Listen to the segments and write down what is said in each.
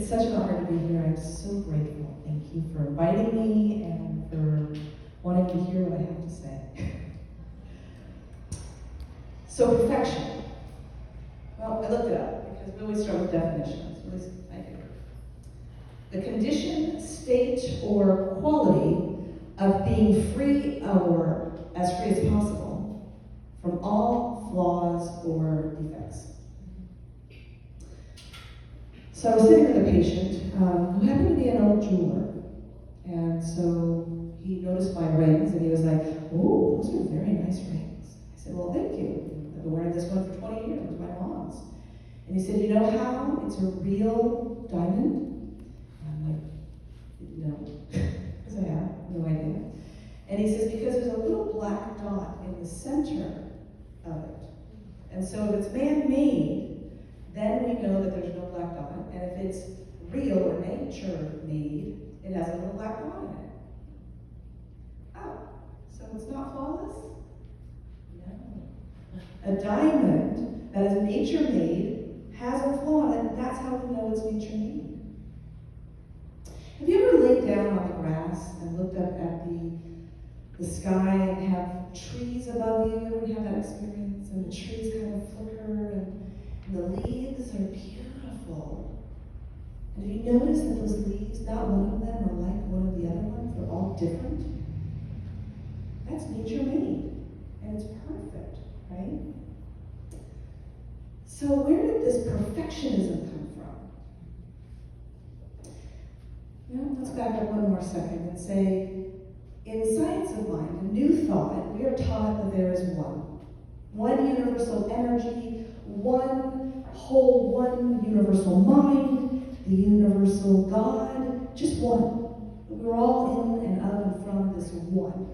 It's such an honor to be here. I'm so grateful. Thank you for inviting me and for wanting to hear what I have to say. So perfection. Well, I looked it up because we always start with definitions. Always my favorite. The condition, state, or quality of being free or as free as possible from all flaws or defects. So I was sitting with a patient who happened to be an old jeweler. And so he noticed my rings and he was like, "Oh, those are very nice rings." I said, "Well, thank you. I've been wearing this one for 20 years, my mom's." And he said, "You know how it's a real diamond?" And I'm like, "No," because I have no idea. And he says, "Because there's a little black dot in the center of it. And so if it's man-made, then we know that there's no black dot. And if it's real or nature-made, it has a little black dot in it." Oh, so it's not flawless? No. A diamond that is nature-made has a flaw in it. That's how we know it's nature-made. Have you ever laid down on the grass and looked up at the sky and have trees above you? Ever have that experience? And the trees kind of flicker and the leaves are beautiful. And have you noticed that those leaves, not one of them are like one of the other ones? They're all different. That's nature-made. And it's perfect, right? So where did this perfectionism come from? Well, let's back up one more second and say, in science of mind, a new thought, we are taught that there is one universal energy, one whole, one universal mind, the universal God, just one. We're all in and of and from this one.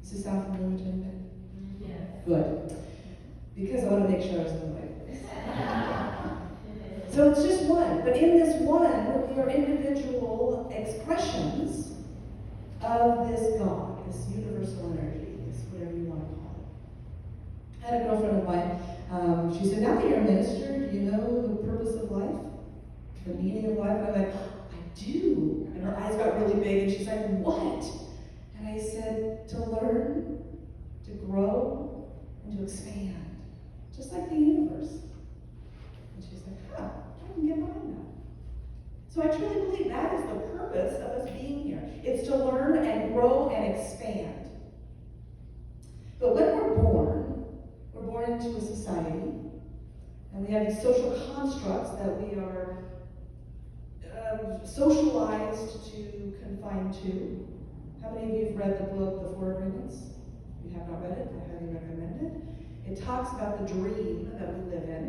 Does this sound familiar to anybody? Yes. Good. Because I want to make sure I was in the right place. So it's just one. But in this one, we are individual expressions of this God, this universal energy, this whatever you want to call it. I had a girlfriend of mine, she said, "Now that you're a minister, do you know the purpose of life? The meaning of life?" I'm like, "I do." And her eyes got really big and she's like, "What?" And I said, "To learn, to grow, and to expand. Just like the universe." And she's like, "Huh, I can get behind that." So I truly believe that is the purpose of us being here. It's to learn and grow and expand. But when we're born into a society, and we have these social constructs that we are socialized to confine to. How many of you have read the book, The Four Agreements? If you have not read it, I highly recommend it. It talks about the dream that we live in.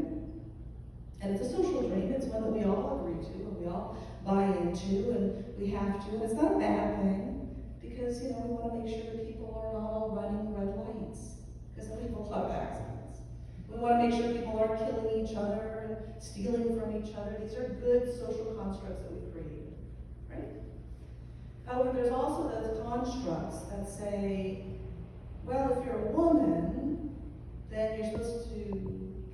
And it's a social dream. It's one that we all agree to and we all buy into and we have to. And it's not a bad thing because, we want to make sure that people are not all running red lights because then people have accidents. We want to make sure people aren't killing each other and stealing from each other. These are good social constructs that we've created, right? However, there's also those constructs that say, well, if you're a woman, then you're supposed to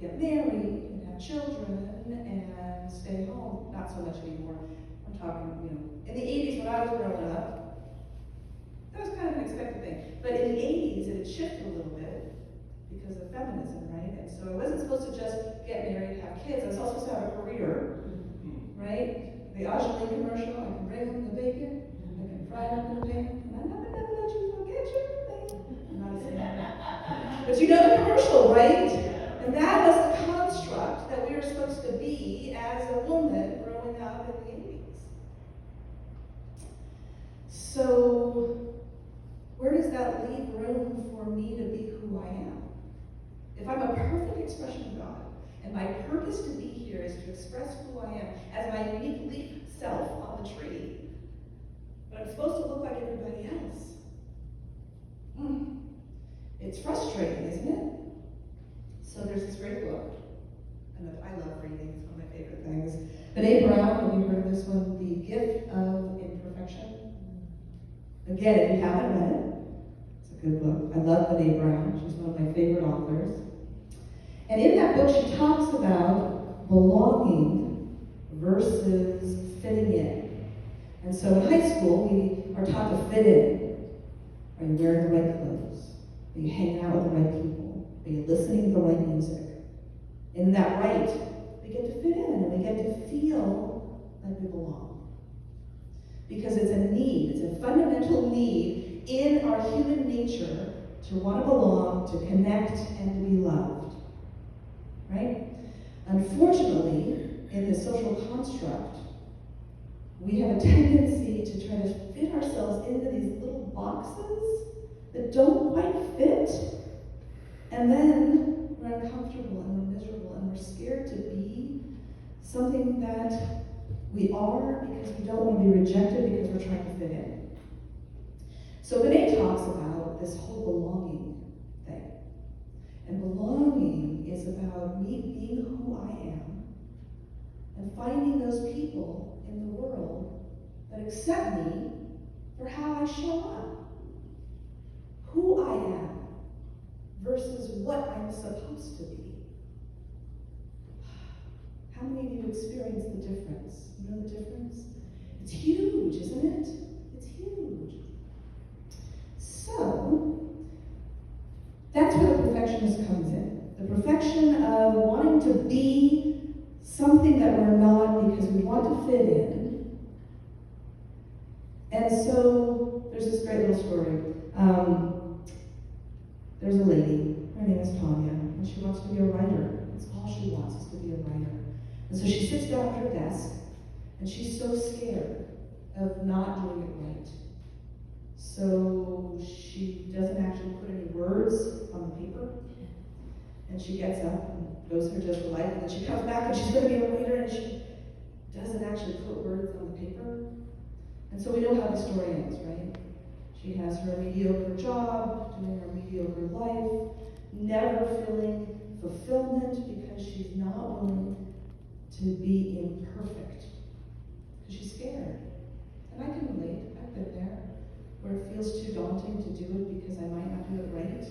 get married and have children and stay home. Not so much anymore. I'm talking, in the 80s when I was growing up, that was kind of an expected thing. But in the 80s, it had shifted a little bit because of feminism, right? And so I wasn't supposed to just get married and have kids. I was also supposed to have a career, right? The Ajali commercial, I can bring them the bacon, I can fry them in the pan, and I'm not going to let you forget your thing. I'm not saying that. But you know the commercial, right? And that was the construct that we were supposed to be as a woman growing up in the 80s. So, where does that leave room for me to be who I am? If I'm a perfect expression of God, and my purpose to be here is to express who I am as my unique leaf self on the tree, but I'm supposed to look like everybody else. It's frustrating, isn't it? So there's this great book, and I love reading, it's one of my favorite things. Brene Brown, have you heard of this one? The Gift of Imperfection. Again, if you haven't read it, it's a good book. I love Brene Brown, she's one of my favorite authors. And in that book, she talks about belonging versus fitting in. And so in high school, we are taught to fit in. Are you wearing the right clothes? Are you hanging out with the right people? Are you listening to the right music? In that right, we get to fit in and we get to feel like we belong. Because it's a need, it's a fundamental need in our human nature to want to belong, to connect, and to be loved. Right? Unfortunately, in the social construct, we have a tendency to try to fit ourselves into these little boxes that don't quite fit, and then we're uncomfortable and we're miserable and we're scared to be something that we are because we don't want to be rejected because we're trying to fit in. So Benet talks about this whole belonging thing. And belonging is about me being who I am and finding those people in the world that accept me for how I show up. Who I am versus what I'm supposed to be. How many of you experience the difference? You know the difference? It's huge, isn't it? It's huge. So, that's where the perfectionist comes in. The perfection of wanting to be something that we're not because we want to fit in. And so, there's this great little story. There's a lady, her name is Tanya, and she wants to be a writer. That's all she wants, is to be a writer. And so she sits down at her desk, and she's so scared of not doing it right. So she doesn't actually put any words on the paper. And she gets up and goes her just for life, and then she comes back and she's going to be a writer, and she doesn't actually put words on the paper. And so we know how the story ends, right? She has her mediocre job, doing her mediocre life, never feeling fulfillment because she's not willing to be imperfect. Because she's scared. And I can relate, I've been there, where it feels too daunting to do it because I might not do it right.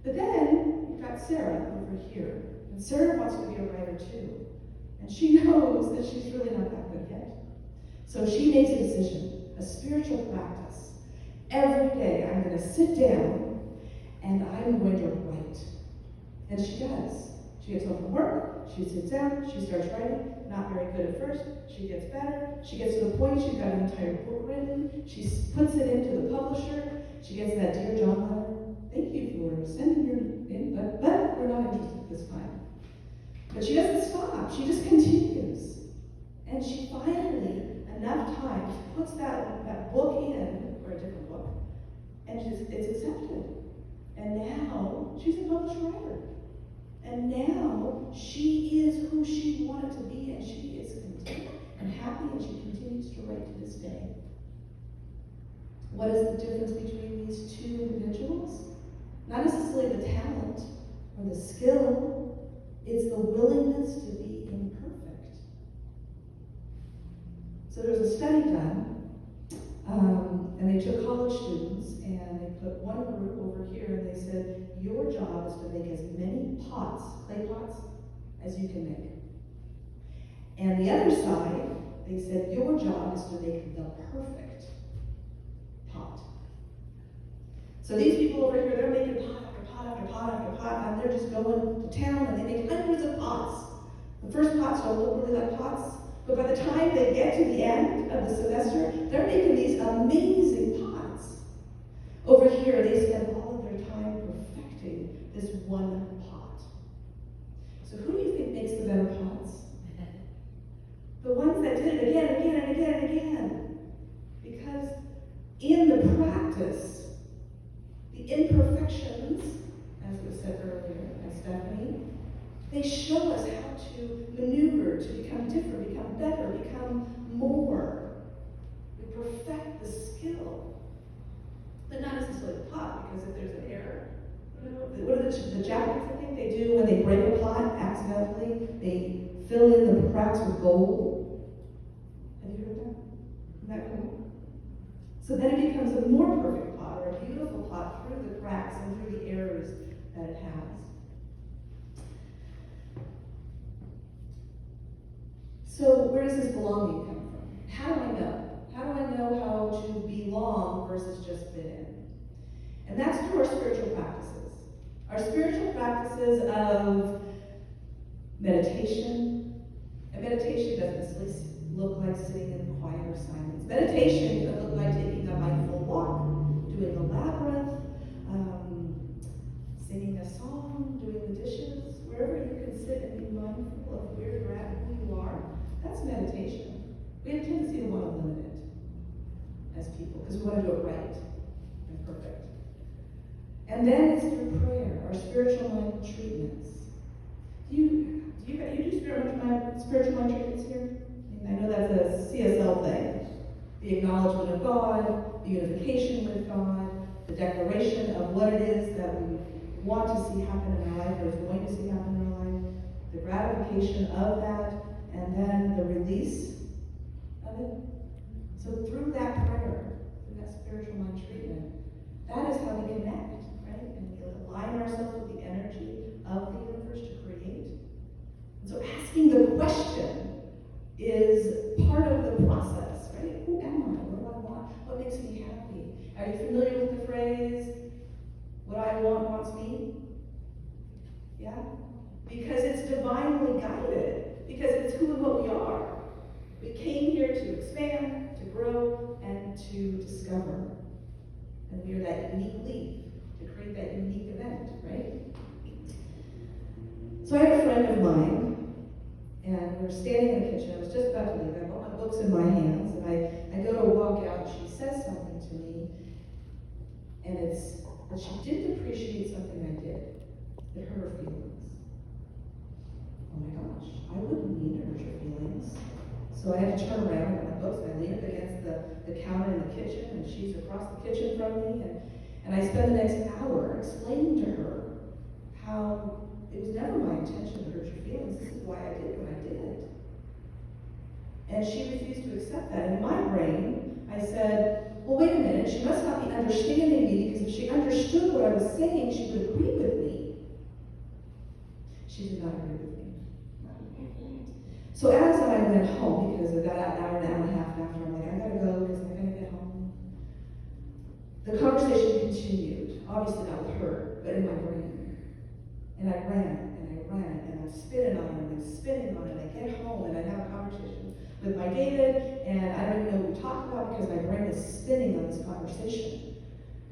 But then, you've got Sarah over here. And Sarah wants to be a writer too. And she knows that she's really not that good yet. So she makes a decision, a spiritual practice. Every day I'm going to sit down and I'm going to write. And she does. She gets home from work, she sits down, she starts writing, not very good at first, she gets better, she gets to the point she's got an entire book written, she puts it into the publisher, she gets that Dear John letter, thank you for sending your in, but we're not interested this time. But she doesn't stop, she just continues. And she finally, enough time, puts that book in, or a different book, and it's accepted. And now, she's a published writer. And now, she is who she wanted to be, and she is content and happy, and she continues to write to this day. What is the difference between these two individuals? Not necessarily the talent or the skill, it's the willingness to be imperfect. So there's a study done, and they took college students, and they put one group over here, and they said, your job is to make as many pots, clay pots, as you can make. And the other side, they said, your job is to make the perfect pot. So these people over here, they're making pot after pot after pot after pot, and they're just going to town, and they make hundreds of pots. The first pots don't look really like pots, but by the time they get to the end of the semester, they're making these amazing pots. Over here, they spend all of their time perfecting this one pot. So who do you think makes the better pots? The ones that did it again and again and again and again. Because in the practice, the imperfections, as was said earlier by Stephanie, they show us how to maneuver, to become different, become better, become more. We perfect the skill. But not necessarily the pot, because if there's an error, what are the Japanese, I think they do when they break a pot accidentally? They fill in the cracks with gold. Have you heard that? Isn't that cool? So then it becomes a more perfect pot, or a beautiful pot through the cracks and through the errors that it has. So where does this belonging come from? How do I know? How do I know how to belong versus just fit in? And that's through our spiritual practices. Our spiritual practices of meditation. And meditation doesn't necessarily look like sitting in quiet or silence. Meditation can look like taking a mindful walk, doing a labyrinth, singing a song, doing the dishes, wherever you can sit and be mindful of where you're at and who you are. That's meditation. We have a tendency to want to limit it as people because we want to do it right and perfect. And then it's through prayer, our spiritual mind treatments. Do you do spiritual mind treatments here? I know that's a CSL thing. The acknowledgement of God, the unification with God, the declaration of what it is that we want to see happen in our life or is going to see happen in our life, the gratification of that, and then the release of it. So through that prayer, through that spiritual mind treatment, that is how we connect, right? And we align ourselves with the energy of the universe to create. And so asking the question is part of the process, right? Who am I? What do I want? What makes me happy? Are you familiar with the phrase, what I want wants me? Yeah? Because it's divinely guided. Because it's who and what we are. We came here to expand, to grow, and to discover. And we are that unique leaf to create that unique event, right? So I have a friend of mine, and we were standing in the kitchen. I was just about to leave. I got my books in my hands, and I go to walk out, and she says something to me, and it's that she didn't appreciate something I did. It hurt her feelings. Oh my gosh, I wouldn't mean to hurt your feelings. So I had to turn around with my books, and I leaned up against the counter in the kitchen, and she's across the kitchen from me, and I spent the next hour explaining to her how it was never my intention to hurt your feelings. This is why I did what I did. And she refused to accept that. In my brain, I said, well, wait a minute, she must not be understanding me, because if she understood what I was saying, she would agree with me. She did not agree with me. So as I went home, because about an hour and a half after, I'm like, I gotta go because I gotta get home. The conversation continued, obviously not with her, but in my brain. And I ran, and I'm spinning on it, and I'm spinning on it. I get home, and I have a conversation with my David, and I don't even know what we talked about because my brain is spinning on this conversation.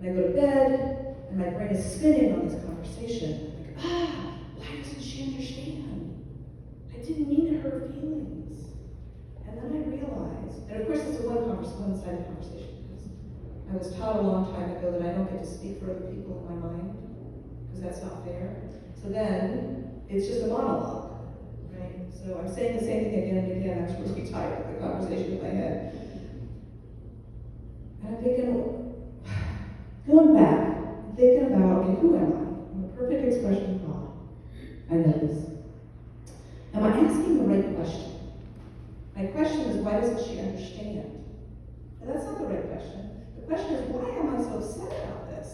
And I go to bed, and my brain is spinning on this conversation. I'm like, why doesn't she understand? I didn't mean to hurt her feelings. And then I realized, and of course it's a one-sided conversation, because I was taught a long time ago that I don't get to speak for other people in my mind, because that's not fair. So then, it's just a monologue, right? So I'm saying the same thing again and again. I was really tired of the conversation in my head. And I'm thinking, going back, thinking about, okay, who am I? I'm a perfect expression of God. I know this. Am I asking the right question? My question is, why doesn't she understand? And that's not the right question. The question is, why am I so upset about this?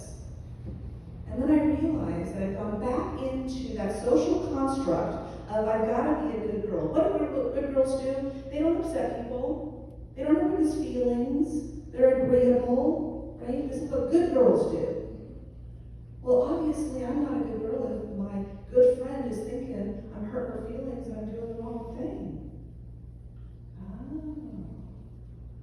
And then I realized that I've gone back into that social construct of I've got to be a good girl. What do good girls do? They don't upset people. They don't hurt his feelings. They're agreeable, right? This is what good girls do. Well, obviously, I'm not a good girl if my good friend is thinking I'm hurting her feelings and I'm doing the wrong thing.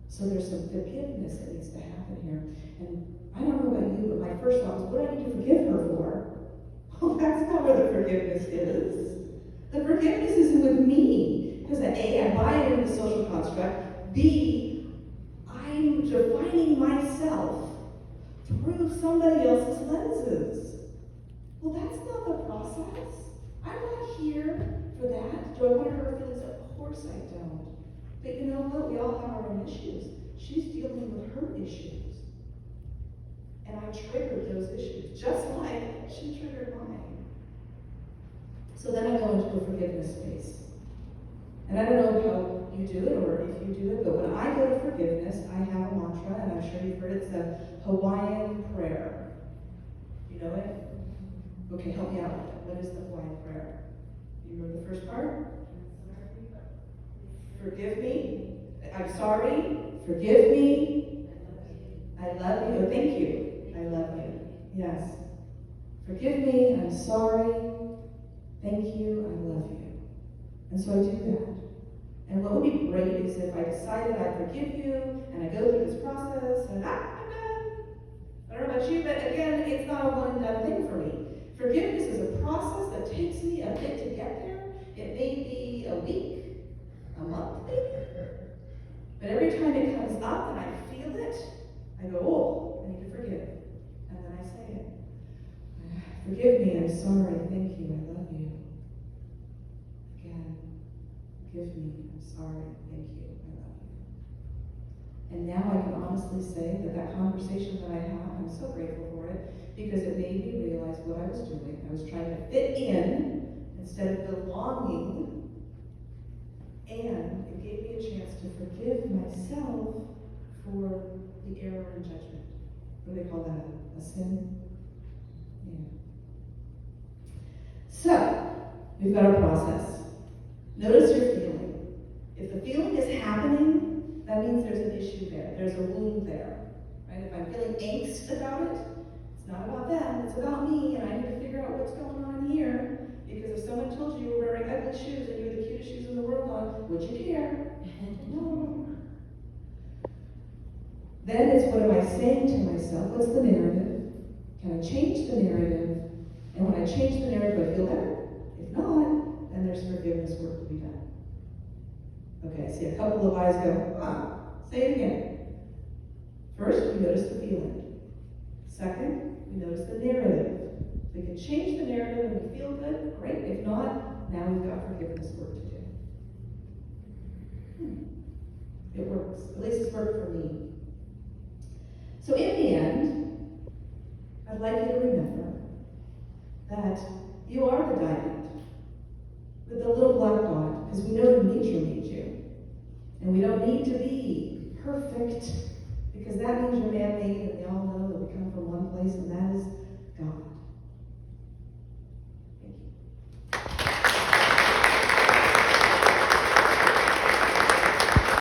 So there's some forgiveness that needs to happen here. And I don't know about you, but my first thought was, what do I need to forgive her for? Well, that's not where the forgiveness is. The forgiveness is with me. Because A, I buy into the social construct. B, I'm defining myself through somebody else's lenses. Well, that's not the process. I'm not here for that. Do I want to hurt her feelings? Of course I don't. But you know what? We all have our own issues. She's dealing with her issues. And I triggered those issues, just like she triggered mine. So then I go into a forgiveness space. And I don't know how you do it or if you do it, but when I go to forgiveness, I have a mantra, and I'm sure you've heard it. It's a Hawaiian prayer. You know it? Okay, help me out with it. What is the Hawaiian prayer? You remember the first part? Forgive me. I'm sorry. Forgive me. I love you. Oh, thank you. I love you. Yes. Forgive me. I'm sorry. Thank you. I love you. And so I do that. And what would be great is if I decided I forgive you, and I go through this process, and I'm done. I don't know about you, but again, it's not a one and done thing for me. Forgiveness is a process that takes me a bit to get there. It may be a week, a month, maybe. But every time it comes up and I feel it, I go, oh, I need to forgive. And then I say it. Forgive me, I'm sorry, thank you, I love you. Again, forgive me, I'm sorry, thank you, I love you. And now I can honestly say that that conversation that I have, I'm so grateful for it, because it made me realize what I was doing. I was trying to fit in instead of belonging, and it gave me a chance to forgive myself for the error in judgment. What do they call that? A sin? Yeah. So, we've got a process. Notice your feeling. If the feeling is happening, that means there's an issue there. There's a wound there. Right? If I'm feeling angst about it, it's not about them, it's about me, and I need to figure out what's going on here. Because if someone told you you were wearing ugly shoes and you were the cutest shoes in the world on, would you care? No. Then it's, what am I saying to myself? What's the narrative? Can I change the narrative? And when I change the narrative, I feel better. If not, then there's forgiveness work to be done. Okay, see a couple of eyes go, say it again. First, we notice the feeling. Second, we notice the narrative. If we can change the narrative and we feel good, great. If not, now we've got forgiveness work to do. It works. At least it's worked for me. So in the end, I'd like you to remember that you are the diamond with the little black dot, because we know nature made you. And we don't need to be perfect, because that means you're man-made, and we all know